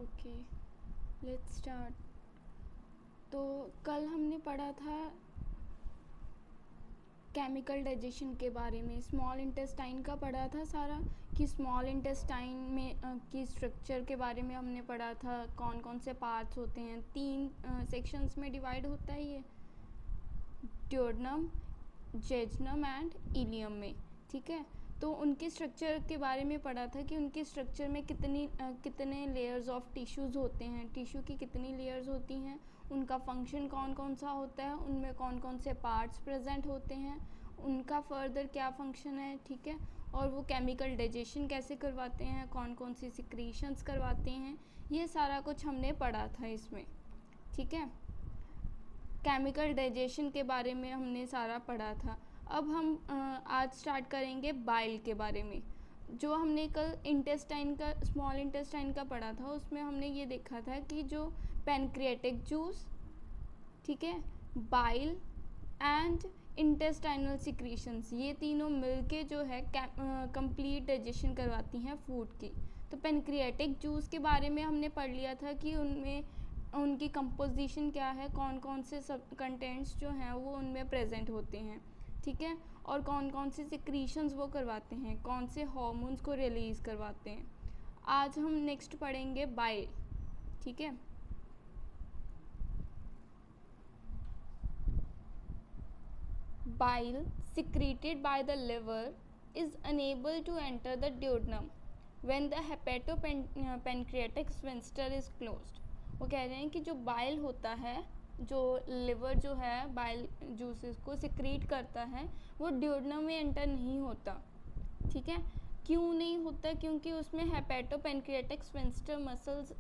Okay, let's start. तो कल हमने पढ़ा था केमिकल डाइजेशन के बारे में, स्मॉल इंटेस्टाइन का पढ़ा था सारा, कि स्मॉल इंटेस्टाइन में की स्ट्रक्चर के बारे में हमने पढ़ा था, कौन कौन से पार्ट्स होते हैं। 3 सेक्शंस में डिवाइड होता है ये, ड्यूोडेनम, जेजुनम एंड इलियम में। ठीक है, तो उनके स्ट्रक्चर के बारे में पढ़ा था कि उनके स्ट्रक्चर में कितने लेयर्स ऑफ टिश्यूज़ होते हैं, टिश्यू की कितनी लेयर्स होती हैं, उनका फंक्शन कौन कौन सा होता है, उनमें कौन कौन से पार्ट्स प्रेजेंट होते हैं, उनका फर्दर क्या फंक्शन है। ठीक है, और वो केमिकल डाइजेशन कैसे करवाते हैं, कौन कौन सी सिक्रीशंस करवाते हैं, ये सारा कुछ हमने पढ़ा था इसमें। ठीक है, केमिकल डाइजेशन के बारे में हमने सारा पढ़ा था। अब हम आज स्टार्ट करेंगे बाइल के बारे में। जो हमने कल इंटेस्टाइन का, स्मॉल इंटेस्टाइन का पढ़ा था, उसमें हमने ये देखा था कि जो पैनक्रियाटिक जूस, ठीक है, बाइल एंड इंटेस्टाइनल सिक्रीशंस, ये तीनों मिलके जो है कंप्लीट डाइजेशन करवाती हैं फूड की। तो पैनक्रियाटिक जूस के बारे में हमने पढ़ लिया था कि उनमें उनकी कंपोजिशन क्या है, कौन कौन से सब कंटेंट्स जो हैं वो उनमें प्रेजेंट होते हैं। ठीक है, और कौन कौन से सिक्रीशंस वो करवाते हैं, कौन से हार्मोन्स को रिलीज़ करवाते हैं। आज हम नेक्स्ट पढ़ेंगे बाइल। ठीक है, bile secreted by the liver is unable to enter the duodenum when the hepatopancreatic sphincter is closed। वो कह रहे हैं कि जो बाइल होता है, जो लिवर जो है बाइल जूसेस को सिक्रीट करता है, वो ड्यूोडेनम में एंटर नहीं होता। ठीक है, क्यों नहीं होता? क्योंकि उसमें हेपेटोपेनक्रियाटिक स्फिंक्टर मसल्स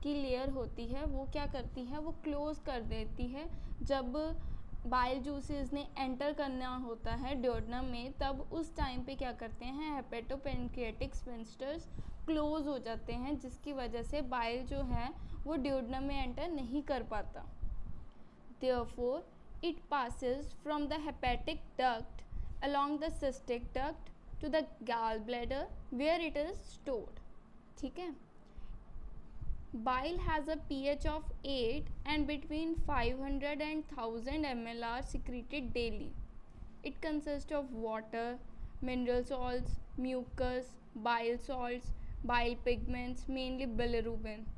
की लेयर होती है, वो क्या करती है, वो क्लोज कर देती है। जब बाइल जूसेस ने एंटर करना होता है ड्यूोडेनम में, तब उस टाइम पे क्या करते हैं, हेपेटोपेनक्रियाटिक स्फिंक्टर्स क्लोज हो जाते हैं, जिसकी वजह से बाइल जो है वो ड्यूोडेनम में एंटर नहीं कर पाता। Therefore, it passes from the hepatic duct along the cystic duct to the gallbladder where it is stored. ठीक है, bile has a pH of 8 and between 500 and 1000 ml are secreted daily. It consists of water, mineral salts, mucus, bile salts, bile pigments, mainly bilirubin,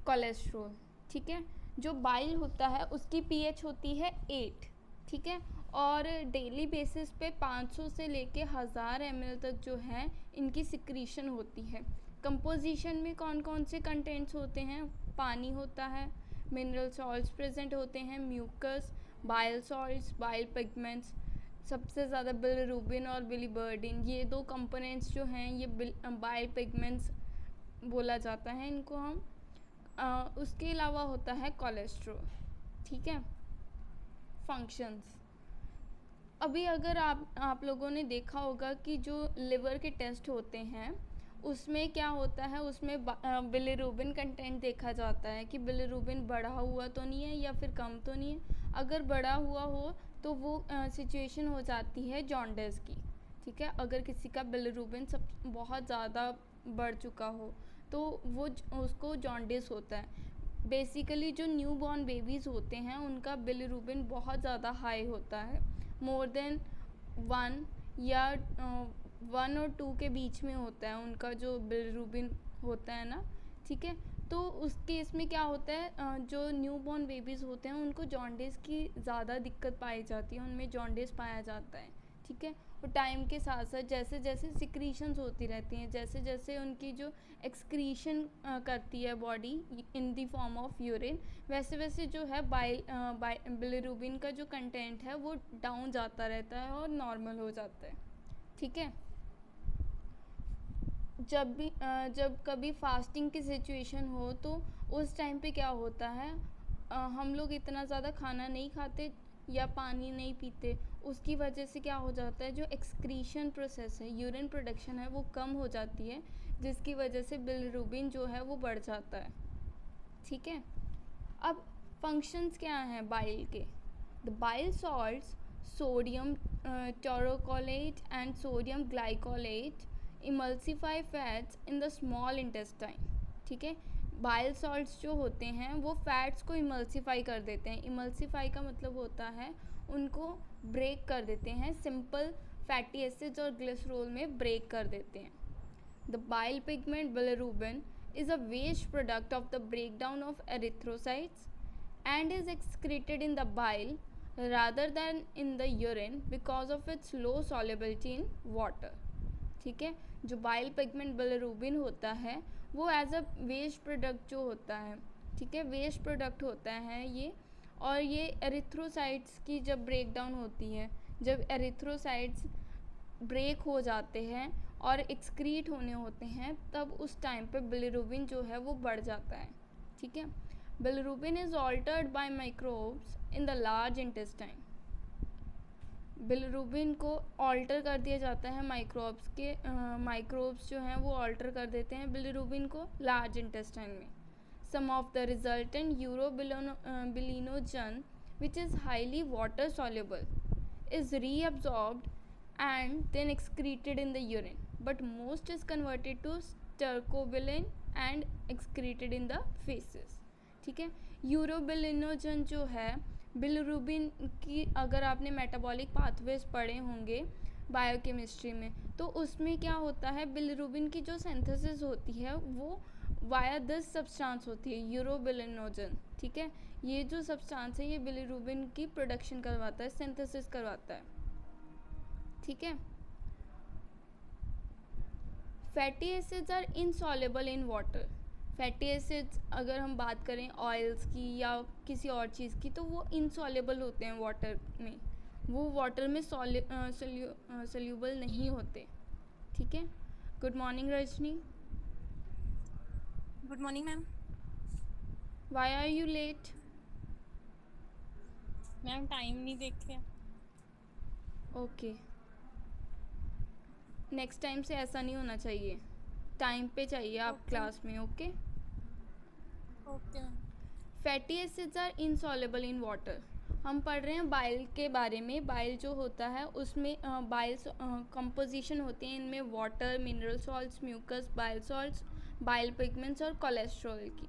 cholesterol. ठीक है, जो bile होता है उसकी pH होती है 8। ठीक है, और डेली बेसिस पे 500 से लेके 1000 ml तक जो है इनकी सिक्रीशन होती है। कंपोजिशन में कौन कौन से कंटेंट्स होते हैं? पानी होता है, मिनरल सॉल्ट्स प्रेजेंट होते हैं, mucus, bile salts, bile pigments, सबसे ज़्यादा बिलिरुबिन और बिलीबर्डिन, ये 2 कंपोनेंट्स जो हैं ये बाइल पिगमेंट्स बोला जाता है इनको हम। उसके अलावा होता है कोलेस्ट्रॉल। ठीक है, फंक्शंस। अभी अगर आप लोगों ने देखा होगा कि जो लिवर के टेस्ट होते हैं उसमें क्या होता है, उसमें बिलिरुबिन कंटेंट देखा जाता है कि बिलिरुबिन बढ़ा हुआ तो नहीं है या फिर कम तो नहीं है। अगर बढ़ा हुआ हो तो वो सिचुएशन हो जाती है जॉन्डिस की। ठीक है, अगर किसी का बिलिरुबिन सब बहुत ज़्यादा बढ़ चुका हो तो वो उसको जॉन्डिस होता है। बेसिकली जो न्यू बॉर्न बेबीज़ होते हैं उनका बिलिरुबिन बहुत ज़्यादा हाई होता है, मोर देन 1 या 1 और 2 के बीच में होता है उनका जो बिलिरुबिन होता है ना। ठीक है, तो उस केस में क्या होता है, जो न्यू बॉर्न बेबीज़ होते हैं उनको जॉन्डिस की ज़्यादा दिक्कत पाई जाती है, उनमें जॉन्डिस पाया जाता है। ठीक है, और टाइम के साथ साथ जैसे जैसे सिक्रीशंस होती रहती हैं, जैसे जैसे उनकी जो एक्सक्रीशन करती है body in the form of urine, वैसे वैसे जो है बिलिरुबिन का जो कंटेंट है वो डाउन जाता रहता है और नॉर्मल हो जाता है। ठीक है, जब कभी फास्टिंग की सिचुएशन हो तो उस टाइम पे क्या होता है, हम लोग इतना ज़्यादा खाना नहीं खाते या पानी नहीं पीते, उसकी वजह से क्या हो जाता है, जो एक्सक्रीशन प्रोसेस है, यूरिन प्रोडक्शन है, वो कम हो जाती है, जिसकी वजह से बिलिरुबिन जो है वो बढ़ जाता है। ठीक है, अब फंक्शंस क्या हैं बाइल के? The bile salts sodium taurocholate and sodium glycolate emulsify fats in the small intestine। ठीक है। बाइल सॉल्ट्स जो होते हैं वो फैट्स को इमल्सिफाई कर देते हैं। इमल्सिफाई का मतलब होता है उनको ब्रेक कर देते हैं, सिंपल फैटी एसिड्स और ग्लिसरॉल में ब्रेक कर देते हैं। The bile pigment bilirubin is a waste product of the breakdown of erythrocytes and is excreted in the bile rather than in the urine because of its low solubility in water। ठीक है, जो bile pigment bilirubin होता है वो as a waste product जो होता है, ठीक है, वेस्ट प्रोडक्ट होता है ये, और ये एरिथ्रोसाइट्स की जब ब्रेक डाउन होती है, जब एरिथ्रोसाइट्स ब्रेक हो जाते हैं और एक्सक्रीट होने होते हैं, तब उस टाइम पे बिलिरुबिन जो है वो बढ़ जाता है। ठीक है, bilirubin is altered by microbes in the large intestine. Bilirubin को ऑल्टर कर दिया जाता है माइक्रोब्स के, माइक्रोब्स जो हैं वो ऑल्टर कर देते हैं बिलिरुबिन को लार्ज इंटेस्टाइन में। Some of the resultant urobilinogen which is highly water soluble is reabsorbed and then excreted in the urine, but most is converted to stercobilin and excreted in the feces। ठीक है, urobilinogen जो है bilirubin की, अगर आपने metabolic pathways पढ़े होंगे biochemistry में, तो उसमें क्या होता है, बिलिरुबिन की जो सिंथेसिस होती है वो वाया दिस सब्सटेंस होती है, यूरोबिलिनोजन। ठीक है, ये जो सब्सटेंस है ये बिलिरुबिन की प्रोडक्शन करवाता है, सिंथेसिस करवाता है। ठीक है, fatty acids are insoluble in water. Fatty acids अगर हम बात करें ऑयल्स की या किसी और चीज़ की, तो वो इनसॉल्युबल होते हैं वाटर में, वो वाटर में सोल्यूबल नहीं होते। ठीक है, good morning Rajni. Good morning ma'am. Why are you late? Ma'am time नहीं देखे। ओके, नेक्स्ट टाइम से ऐसा नहीं होना चाहिए, टाइम पे चाहिए आप क्लास में। Okay okay ma'am. Fatty acids are insoluble in water. हम पढ़ रहे हैं बाइल के बारे में। बाइल जो होता है उसमें बाइल कंपोजिशन होती है इनमें water, mineral salts, mucus, bile salts, bile pigments और कोलेस्ट्रॉल की।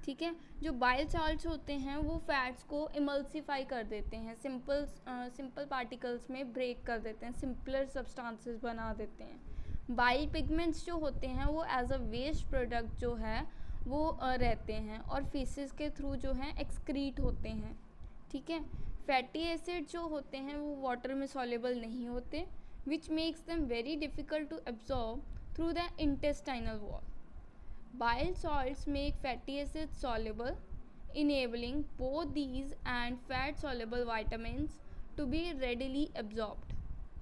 ठीक है, जो बाइल सॉल्ट्स होते हैं वो फैट्स को इमल्सिफाई कर देते हैं, सिंपल पार्टिकल्स में ब्रेक कर देते हैं, सिंपलर सब्सटेंसेस बना देते हैं। बाइल पिगमेंट्स जो होते हैं वो एज अ वेस्ट प्रोडक्ट जो है वो रहते हैं और फीसेस के थ्रू जो है एक्सक्रीट होते हैं। ठीक है, फैटी एसिड जो होते हैं वो वाटर में सॉल्युबल नहीं होते, which makes them very difficult to absorb through the intestinal wall. Bile salts make fatty acids soluble, enabling both these and fat soluble vitamins to be readily absorbed।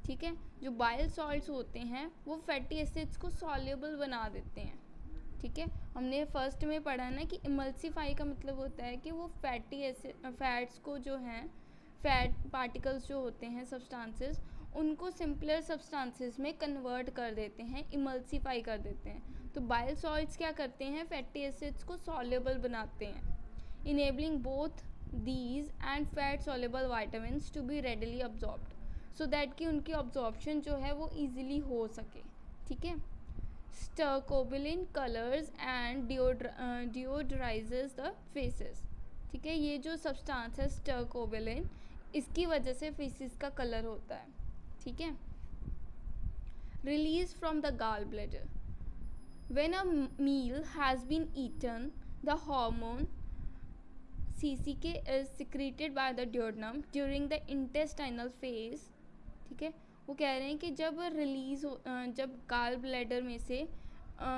ठीक है, जो बाइल सॉल्ट्स होते हैं वो fatty acids को soluble बना देते हैं। ठीक है, हमने फर्स्ट में पढ़ा ना कि इमल्सिफाई का मतलब होता है कि वो फैटी एसिड फैट्स को जो हैं, फैट पार्टिकल्स जो होते हैं सब्सटेंसेस, उनको सिंपलर सब्सटेंसेस में कन्वर्ट कर देते हैं, इमल्सिफाई कर देते हैं। तो बाइल सॉल्ट्स क्या करते हैं, फैटी एसिड्स को सॉल्युबल बनाते हैं, enabling both these and fat soluble vitamins to be readily absorbed, so that कि उनकी अब्जॉर्प्शन जो है वो ईजिली हो सके। ठीक है, stercobilin colours and deodorises the faeces. ठीक है, ये जो सब्सटेंस है स्टर्कोबिलिन, इसकी वजह से फेसेस का कलर होता है। ठीक है, release from the gall bladder. When a meal has been eaten, the hormone CCK is secreted by the duodenum during the intestinal phase। ठीक है, वो कह रहे हैं कि जब रिलीज़ हो, जब गॉल ब्लैडर में से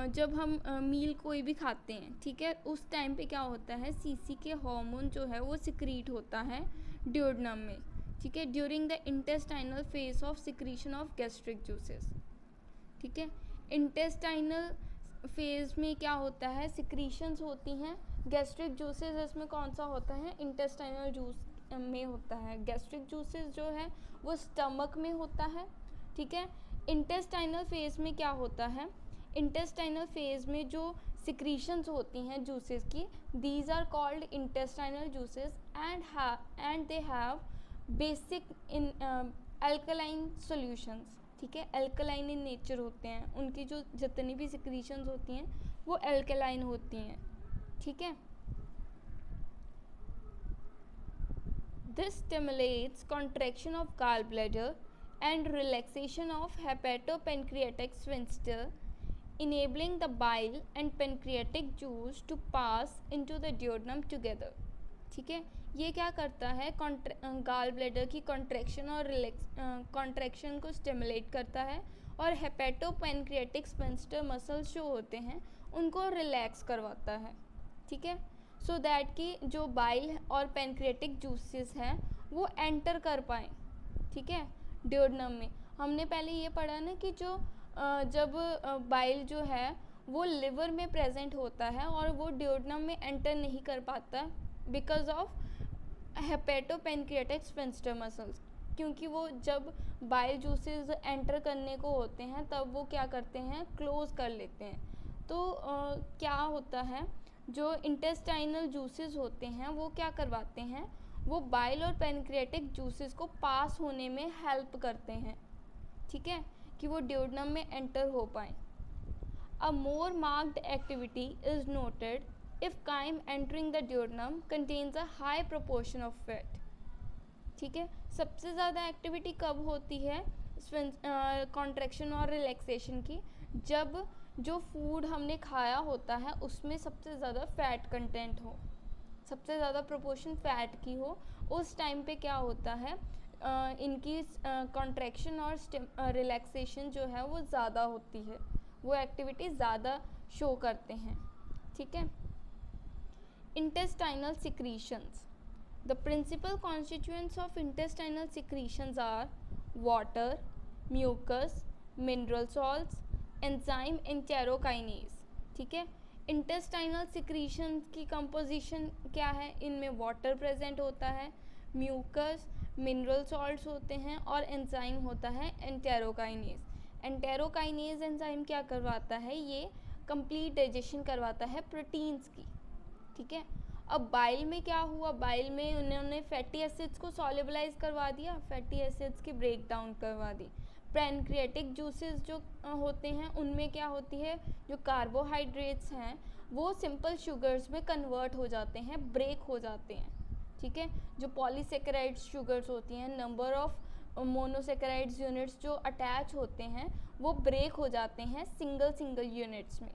जब हम मील कोई भी खाते हैं, ठीक है, उस टाइम पे क्या होता है, CCK हार्मोन जो है वो सिक्रीट होता है ड्यूोडेनम में। ठीक है, during the intestinal phase of secretion of gastric juices. ठीक है, इंटेस्टाइनल फेज में क्या होता है, सिक्रीशंस होती हैं गैस्ट्रिक जूसेस। इसमें कौन सा होता है, इंटेस्टाइनल जूस में होता है। गैस्ट्रिक जूसेस जो है वो स्टमक में होता है। ठीक है, इंटेस्टाइनल फेज में क्या होता है, इंटेस्टाइनल फेज में जो सिक्रीशंस होती हैं जूसेस की, these are called intestinal juices and they have basic in alkaline solutions. ठीक है, अल्कलाइन इन नेचर होते हैं, उनकी जो जितनी भी सिक्रीशंस होती हैं वो एल्कलाइन होती हैं, ठीक है। This stimulates contraction of gall bladder and relaxation of hepatopancreatic sphincter, enabling the bile and pancreatic juice to pass into the duodenum together, ठीक है। ये क्या करता है, गॉल ब्लैडर की कॉन्ट्रैक्शन और कॉन्ट्रैक्शन को स्टिमुलेट करता है और हेपेटोपेनक्रिएटिक स्फिंक्टर मसल्स जो होते हैं उनको रिलैक्स करवाता है, ठीक है। सो दैट कि जो बाइल और पेनक्रिएटिक जूसेस हैं वो एंटर कर पाएँ, ठीक है, ड्यूोडेनम में। हमने पहले ये पढ़ा ना कि जो जब बाइल जो है वो लिवर में प्रेजेंट होता है और वो ड्यूोडेनम में एंटर नहीं कर पाता बिकॉज ऑफ हेपेटोपेनक्रिएटिक स्फिंक्टर मसल्स, क्योंकि वो जब बाइल जूसेस एंटर करने को होते हैं तब वो क्या करते हैं, क्लोज कर लेते हैं। तो क्या होता है, जो इंटेस्टाइनल जूसेस होते हैं वो क्या करवाते हैं, वो बाइल और पेनक्रिएटिक जूसेस को पास होने में हेल्प करते हैं, ठीक है, कि वो ड्यूोडेनम में एंटर हो पाए। A more marked activity is noted if chyme entering the duodenum contains a high proportion of fat, ठीक है। सबसे ज़्यादा एक्टिविटी कब होती है कॉन्ट्रैक्शन और रिलैक्सेशन की, जब जो फूड हमने खाया होता है उसमें सबसे ज़्यादा फैट कंटेंट हो, सबसे ज़्यादा प्रोपोर्शन फ़ैट की हो, उस टाइम पे क्या होता है, इनकी कॉन्ट्रैक्शन और रिलैक्सेशन जो है वो ज़्यादा होती है, वो एक्टिविटी ज़्यादा शो करते हैं, ठीक है। Intestinal secretions, the principal constituents of intestinal secretions are water, mucus, mineral salts, enzyme enterokinase, ठीक है। इंटेस्टाइनल सिक्रीशन की कंपोजिशन क्या है, इनमें वाटर प्रेजेंट होता है, म्यूकस, मिनरल सॉल्ट्स होते हैं और एंजाइम होता है एंटेरोकाइनेज। एंटेरोकाइनेज एंजाइम क्या करवाता है, ये कंप्लीट डाइजेशन करवाता है प्रोटीन्स की, ठीक है। अब बाइल में क्या हुआ, बाइल में उन्होंने फैटी एसिड्स को सॉल्युबलाइज करवा दिया, फैटी एसिड्स की ब्रेक डाउन करवा दी। पैनक्रिएटिक जूसेस जो होते हैं उनमें क्या होती है, जो कार्बोहाइड्रेट्स हैं वो सिंपल शुगर्स में कन्वर्ट हो जाते हैं, ब्रेक हो जाते हैं, ठीक है। जो पॉलीसेकेराइड शुगर्स होती हैं, नंबर ऑफ मोनोसेकेराइड्स यूनिट्स जो अटैच होते हैं वो ब्रेक हो जाते हैं सिंगल यूनिट्स में,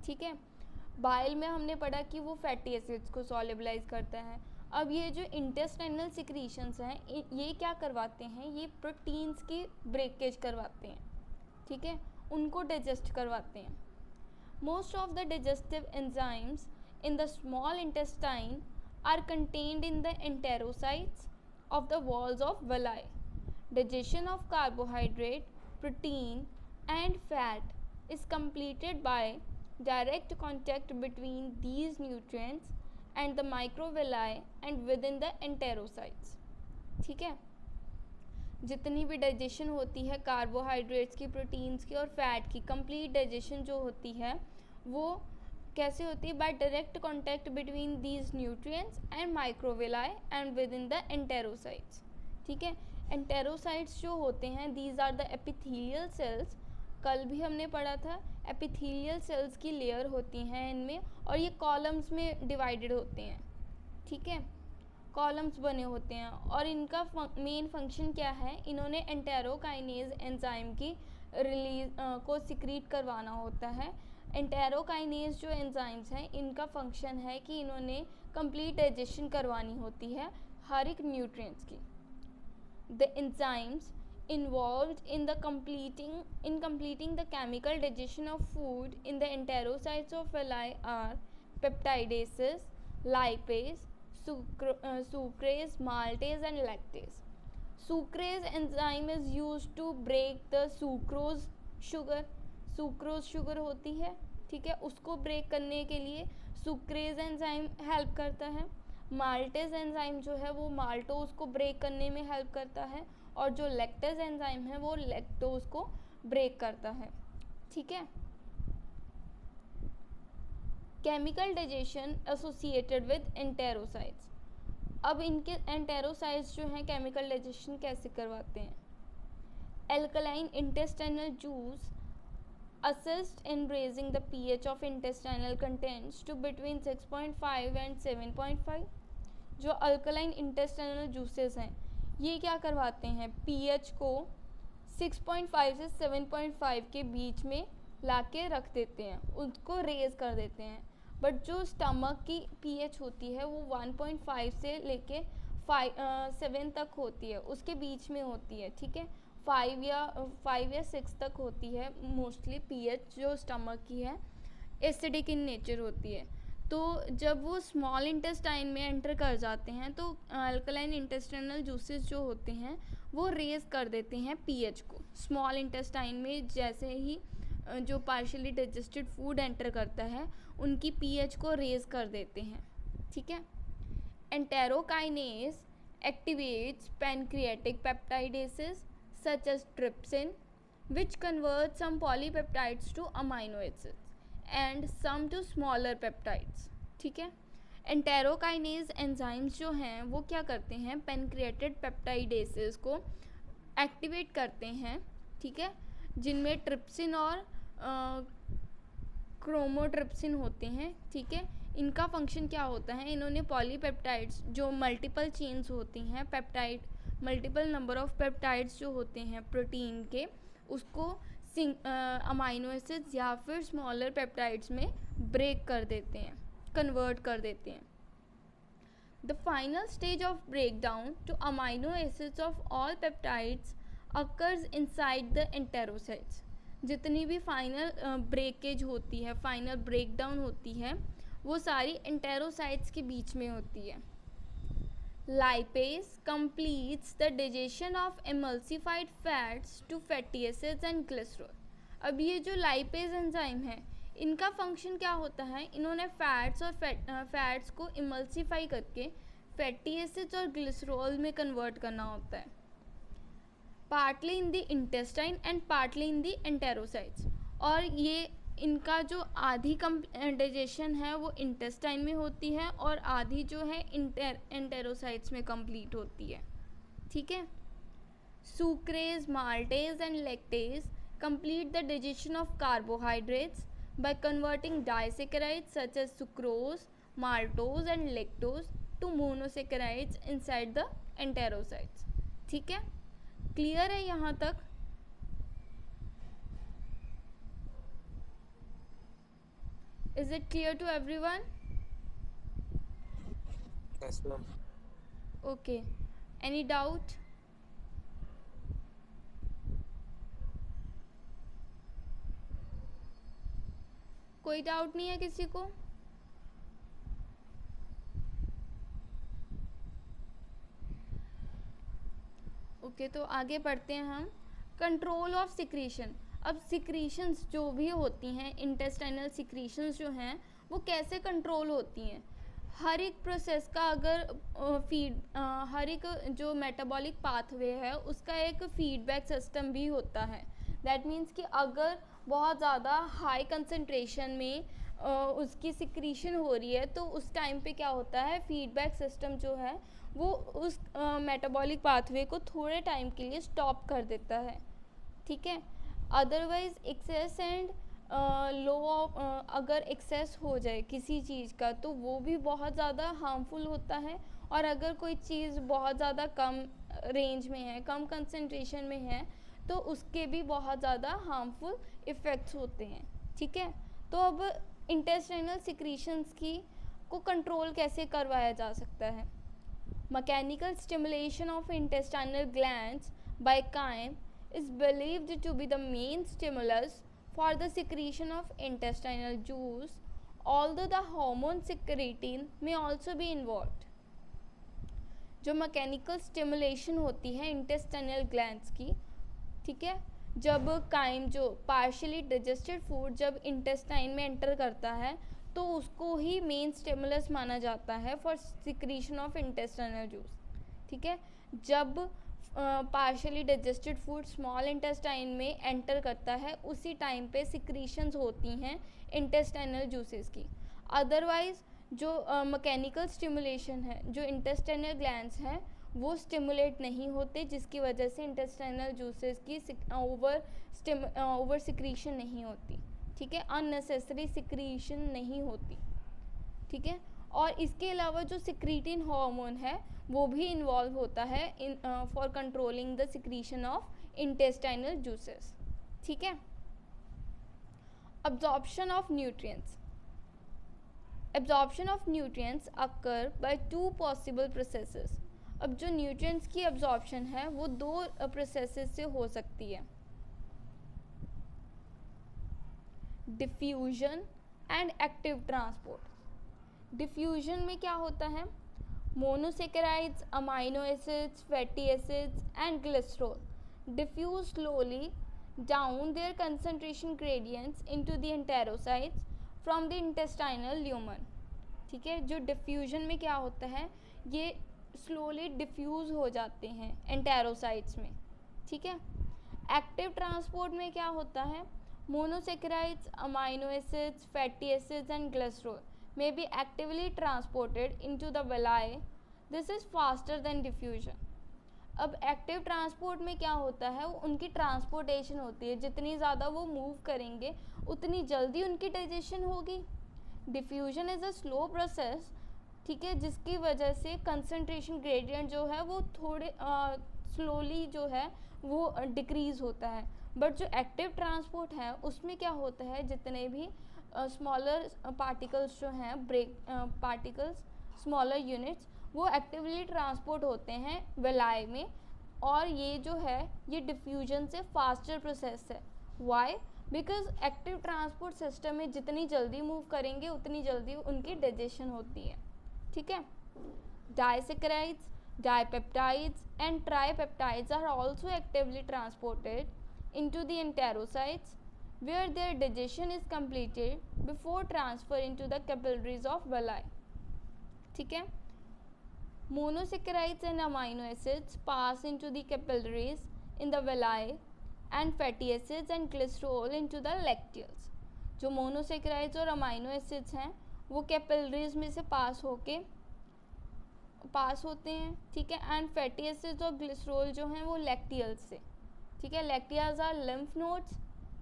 ठीक है। बाइल में हमने पढ़ा कि वो फैटी एसिड्स को सॉल्युबलाइज करता है। अब ये जो इंटेस्टाइनल सिक्रीशंस हैं ये क्या करवाते हैं, ये प्रोटीन्स की ब्रेकेज करवाते हैं, ठीक है, उनको डाइजेस्ट करवाते हैं। Most of the digestive enzymes in the small intestine are contained in the enterocytes of the walls of villi. Digestion of carbohydrate, protein and fat is completed by direct contact between these nutrients and the microvilli and within the enterocytes, ठीक है। जितनी भी digestion होती है carbohydrates की, proteins की और fat की, कंप्लीट डाइजेशन जो होती है वो कैसे होती है, by direct contact between these nutrients and microvilli and within the enterocytes, ठीक है। एंटेरोसाइट्स जो होते हैं these are the epithelial cells, कल भी हमने पढ़ा था, एपिथेलियल सेल्स की लेयर होती हैं इनमें और ये कॉलम्स में डिवाइडेड होते हैं, ठीक है, कॉलम्स बने होते हैं और इनका मेन फंक्शन क्या है, इन्होंने एंटेरोकाइनेज एंजाइम की रिलीज को सिक्रीट करवाना होता है। एंटेरोकाइनेज जो एंजाइम्स हैं इनका फंक्शन है कि इन्होंने कंप्लीट डाइजेशन करवानी होती है हर एक न्यूट्रिएंट्स की। The enzymes involved in completing the chemical digestion of food in the enterocytes of villi are peptidases, lipase, sucrase, maltase and lactase. Sucrase enzyme is used to break the sucrose sugar होती है, ठीक है, उसको break करने के लिए sucrase enzyme help करता है। माल्टेज एंजाइम जो है वो माल्टोज को ब्रेक करने में हेल्प करता है और जो लैक्टेज एंजाइम है वो लैक्टोज को ब्रेक करता है, ठीक है। केमिकल डाइजेशन एसोसिएटेड विद एंटेरोसाइट्स, अब इनके एंटेरोसाइट्स जो हैं केमिकल डाइजेशन कैसे करवाते हैं। Alkaline intestinal juice assist in raising the pH of intestinal contents to between 6.5 and 7.5. जो अल्कलाइन इंटेस्टाइनल जूसेस हैं ये क्या करवाते हैं, पीएच को 6.5 से 7.5 के बीच में लाके रख देते हैं, उसको रेज कर देते हैं. बट जो स्टमक की पीएच होती है वो 1.5 से लेके 7 तक होती है, उसके बीच में होती है. ठीक है, 5 या 6 तक होती है मोस्टली पीएच जो स्टमक की है, एसिडिक इन नेचर होती है. तो जब वो स्मॉल इंटेस्टाइन में एंटर कर जाते हैं तो अल्कलाइन इंटेस्टाइनल जूसेस जो होते हैं वो रेज कर देते हैं पीएच को. स्मॉल इंटेस्टाइन में जैसे ही जो पार्शियली डाइजेस्टेड फूड एंटर करता है उनकी पीएच को रेज कर देते हैं. ठीक है. Enterokinase activates pancreatic peptidases such as trypsin, which converts some polypeptides to amino acids and some to smaller peptides. ठीक है. एंटेरोकाइनेज एंजाइम्स जो हैं वो क्या करते हैं, पेनक्रिएटेड पेप्टाइडेसेस को एक्टिवेट करते हैं. ठीक है, जिनमें ट्रिप्सिन और क्रोमोट्रिप्सिन होते हैं. ठीक है, इनका फंक्शन क्या होता है, इन्होंने पॉलीपेप्टाइड्स जो मल्टीपल चेन्स होती हैं, peptide multiple number of peptides जो होते हैं प्रोटीन के, उसको अमाइनो एसिड्स या फिर स्मॉलर पेप्टाइड्स में ब्रेक कर देते हैं, कन्वर्ट कर देते हैं. The final stage of breakdown to amino acids of all peptides occurs inside the enterocytes. जितनी भी फाइनल ब्रेकेज होती है, फाइनल ब्रेकडाउन होती है, वो सारी एंटेरोसाइट्स के बीच में होती है. Lipase completes the digestion of emulsified fats to fatty acids and glycerol. अब ये जो लाइपेज एंजाइम है इनका फंक्शन क्या होता है, इन्होंने फैट्स और फैट्स को इमल्सिफाई करके फैटी एसिड्स और ग्लिसरॉल में कन्वर्ट करना होता है, partly in the intestine and partly in the enterocytes. और ये इनका जो आधी डाइजेशन है वो इंटेस्टाइन में होती है और आधी जो है एंटेरोसाइट्स में कंप्लीट होती है. ठीक है. Sucrase, maltase and lactase complete the digestion of carbohydrates by converting disaccharides such as sucrose, maltose and lactose to monosaccharides inside the enterocytes. ठीक है, क्लियर है यहाँ तक? Is it clear to everyone? Yes, ma'am. Okay. Any doubt? कोई doubt नहीं है किसी को? ओके, तो आगे बढ़ते हैं हम. Control of secretion. अब सिक्रीशंस जो भी होती हैं, इंटेस्टाइनल सिक्रीशंस जो हैं वो कैसे कंट्रोल होती हैं. हर एक प्रोसेस का अगर हर एक जो मेटाबॉलिक पाथवे है उसका एक फीडबैक सिस्टम भी होता है. दैट मीन्स कि अगर बहुत ज़्यादा हाई कंसंट्रेशन में उसकी सिक्रीशन हो रही है तो उस टाइम पे क्या होता है, फीडबैक सिस्टम जो है वो उस मेटाबॉलिक पाथवे को थोड़े टाइम के लिए स्टॉप कर देता है. ठीक है. अदरवाइज एक्सेस एंड लो अगर एक्सेस हो जाए किसी चीज़ का तो वो भी बहुत ज़्यादा हार्मफुल होता है. और अगर कोई चीज़ बहुत ज़्यादा कम रेंज में है, कम कंसंट्रेशन में है, तो उसके भी बहुत ज़्यादा हार्मफुल इफ़ेक्ट्स होते हैं. ठीक है. तो अब इंटेस्टाइनल सिक्रीशंस को कंट्रोल कैसे करवाया जा सकता है. Mechanical stimulation of intestinal glands by chyme is believed to be the main stimulus for the secretion of intestinal juice, although the hormone secretin may also be involved. जो mechanical stimulation होती है intestinal glands की, ठीक है, जब crime जो partially digested food जब intestine में एंटर करता है तो उसको ही मेन स्टिमुलस माना जाता है for secretion of intestinal juice. ठीक है. जब partially digested food small intestine में एंटर करता है उसी टाइम पे सिक्रीशंस होती हैं इंटेस्टाइनल जूसेस की. अदरवाइज जो मैकेनिकल स्टिमुलेशन है जो इंटेस्टाइनल ग्लैंड्स हैं वो स्टिमुलेट नहीं होते, जिसकी वजह से इंटेस्टाइनल जूसेस की ओवर सिक्रीशन नहीं होती, ठीक है, अननेसेसरी सिक्रीशन नहीं होती, ठीक है। और इसके अलावा जो सिक्रीटिन हार्मोन है वो भी इन्वॉल्व होता है in for controlling the secretion of intestinal juices, ठीक है। absorption of nutrients. Absorption of nutrients occur by two possible processes. अब जो न्यूट्रिएंट्स की absorption है वो दो प्रोसेसेस से हो सकती है, diffusion and active transport. Diffusion में क्या होता है, monosaccharides, amino acids, fatty acids and glycerol diffuse slowly down their concentration gradients into the enterocytes from the intestinal lumen, ठीक है। जो डिफ्यूजन में क्या होता है, ये स्लोली डिफ्यूज हो जाते हैं एंटेरोसाइट्स में, ठीक है। एक्टिव ट्रांसपोर्ट में क्या होता है, monosaccharides, amino acids, fatty acids and glycerol may be actively transported into the villi. This is faster than diffusion. अब एक्टिव ट्रांसपोर्ट में क्या होता है, उनकी ट्रांसपोर्टेशन होती है, जितनी ज़्यादा वो मूव करेंगे उतनी जल्दी उनकी डाइजेशन होगी। Diffusion is a slow process, ठीक है, जिसकी वजह से कंसंट्रेशन ग्रेडियंट जो है वो थोड़े स्लोली जो है वो डिक्रीज़ होता है। बट जो एक्टिव ट्रांसपोर्ट है उसमें क्या होता है, जितने भी स्मॉलर पार्टिकल्स जो हैं, ब्रेक पार्टिकल्स, स्मॉलर यूनिट्स, वो एक्टिवली ट्रांसपोर्ट होते हैं विलाई में, और ये जो है ये डिफ्यूजन से फास्टर प्रोसेस है। Why? Because active transport system में जितनी जल्दी मूव करेंगे उतनी जल्दी उनकी डाइजेशन होती है, ठीक है। Disaccharides, dipeptides and tripeptides are also actively transported into the enterocytes where their digestion is completed before transfer into the capillaries of villi, ठीक है। Monosaccharides and amino acids pass into the capillaries in the villi and fatty acids and glycerol into the lacteals. जो monosaccharides और amino acids हैं वो capillaries में से पास होते हैं, ठीक है। एंड फैटी एसिड्स और ग्लिसरॉल जो हैं वो लैक्टियल्स से, ठीक है। लैक्टियल्स आर लिम्फ नोड्स,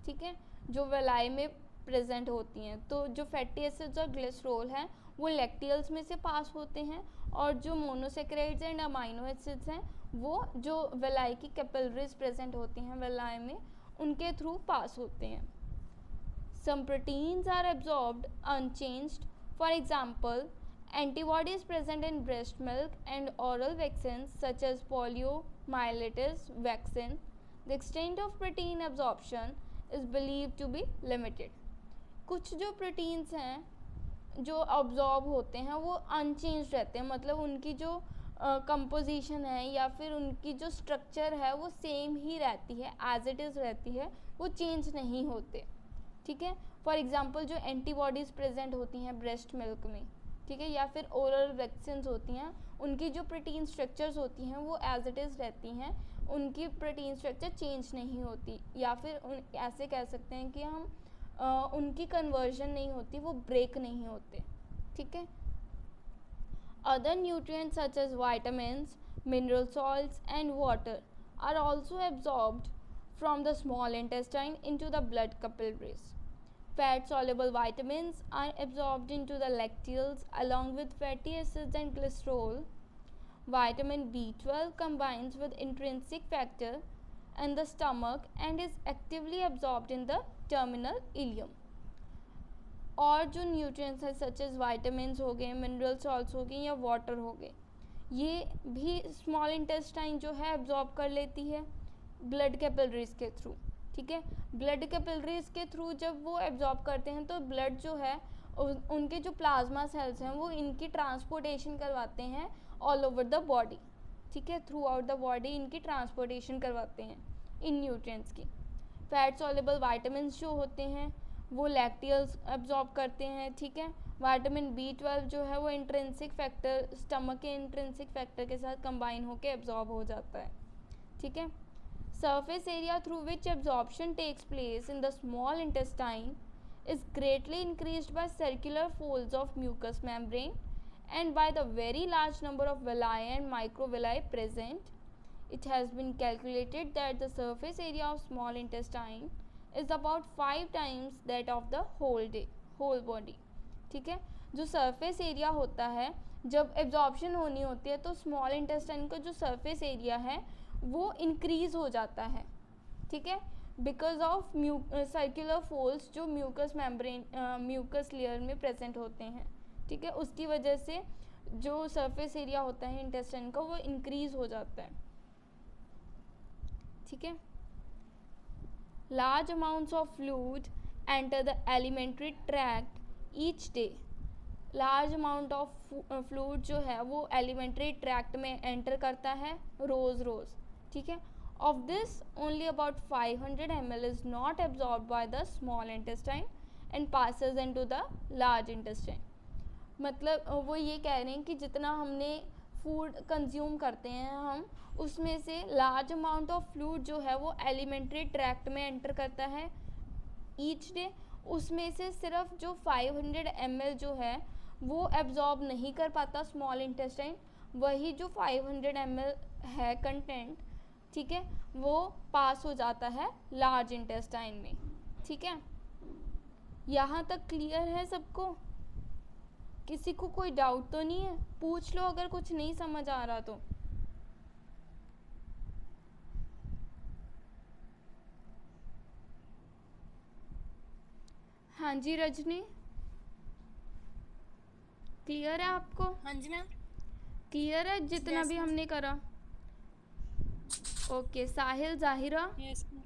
ठीक है, जो विलाई में प्रेजेंट होती हैं। तो जो फैटी एसिड्स और ग्लिसरॉल हैं वो लैक्टियल्स में से पास होते हैं, और जो मोनोसेक्राइड्स एंड अमाइनो एसिड्स हैं वो जो विलाई की कैपिलरीज प्रेजेंट होती हैं विलाई में, उनके थ्रू पास होते हैं। Some proteins are absorbed unchanged, for example antibodies present in breast milk and oral vaccines such as poliomyelitis vaccine. The extent of protein absorption is believed to be limited. कुछ जो proteins हैं जो absorb होते हैं वो unchange रहते हैं, मतलब उनकी जो कंपोजिशन है या फिर उनकी जो स्ट्रक्चर है वो सेम ही रहती है, एज इट इज़ रहती है, वो चेंज नहीं होते, ठीक है। फॉर एग्जांपल जो एंटीबॉडीज़ प्रेजेंट होती हैं ब्रेस्ट मिल्क में, ठीक है, या फिर ओरल वैक्सीन्स होती हैं, उनकी जो प्रोटीन स्ट्रक्चर्स होती हैं वो एज इट इज़ रहती हैं, उनकी प्रोटीन स्ट्रक्चर चेंज नहीं होती, या फिर ऐसे कह सकते हैं कि हम उनकी कन्वर्जन नहीं होती, वो ब्रेक नहीं होते, ठीक है। Other nutrients such as vitamins, mineral salts and water are also absorbed from the small intestine into the blood capillaries. Fat-soluble vitamins are absorbed into the lacteals along with fatty acids and glycerol. Vitamin B12 combines with intrinsic factor in the stomach and is actively absorbed in the terminal ileum. और जो nutrients हैं सच as vitamins हो गए, mineral salts हो गए या water हो गए, ये भी स्मॉल इंटेस्टाइन जो है एब्जॉर्ब कर लेती है ब्लड कैपिलरीज के थ्रू, ठीक है। ब्लड कैपिलरीज के थ्रू जब वो एब्जॉर्ब करते हैं तो ब्लड जो है उनके जो प्लाज्मा सेल्स हैं वो इनकी ट्रांसपोर्टेशन करवाते हैं ऑल ओवर द बॉडी, ठीक है, थ्रू आउट द बॉडी इनकी ट्रांसपोर्टेशन करवाते हैं इन न्यूट्रिएंट्स की। फैट सॉल्युबल वाइटामिन्स जो होते हैं वो लैक्टियल्स एब्जॉर्ब करते हैं, ठीक है। विटामिन B12 जो है वो इंट्रिंसिक फैक्टर, स्टमक के इंट्रिंसिक फैक्टर के साथ कंबाइन होकर एब्जॉर्ब हो जाता है, ठीक है। Surface area through which absorption takes place in the small intestine is greatly increased by circular folds of mucous membrane and by the very large number of villi and microvilli present, it has been calculated that the surface area of small intestine is about 5 times that of the whole body. ठीक है, जो surface area होता है जब absorption होनी होती है तो स्मॉल इंटेस्टाइन का जो सरफेस एरिया है वो इंक्रीज हो जाता है. ठीक है, बिकॉज ऑफ सर्कुलर फोल्ड्स जो म्यूकस मेम्ब्रेन म्यूकस लेयर में प्रेजेंट होते हैं. ठीक है, उसकी वजह से जो सरफेस एरिया होता है इंटेस्टाइन का वो इंक्रीज हो जाता है. ठीक है, large amounts of fluid enter the alimentary tract each day. Large amount of fluid जो है वो एलिमेंट्री ट्रैक्ट में एंटर करता है रोज़. ठीक है, of this only about 500 ml is not absorb by the small intestine and passes into the large intestine. मतलब वो ये कह रहे हैं कि जितना हमने फूड कंज्यूम करते हैं हम, उसमें से लार्ज अमाउंट ऑफ फ्लूइड जो है वो एलिमेंट्री ट्रैक्ट में एंटर करता है ईच डे. उसमें से सिर्फ जो 500 ml जो है वो एब्जॉर्ब नहीं कर पाता स्मॉल इंटेस्टाइन, वही जो 500 ml है कंटेंट, ठीक है, वो पास हो जाता है लार्ज इंटेस्टाइन में. ठीक है, यहाँ तक क्लियर है सबको? किसी को कोई डाउट तो नहीं है? पूछ लो अगर कुछ नहीं समझ आ रहा तो. हाँ जी रजनी, क्लियर है आपको? हाँ जी मैम. क्लियर है जितना Yes, भी ma'am. हमने करा? ओके, साहिल, जाहिरा, यस मैम.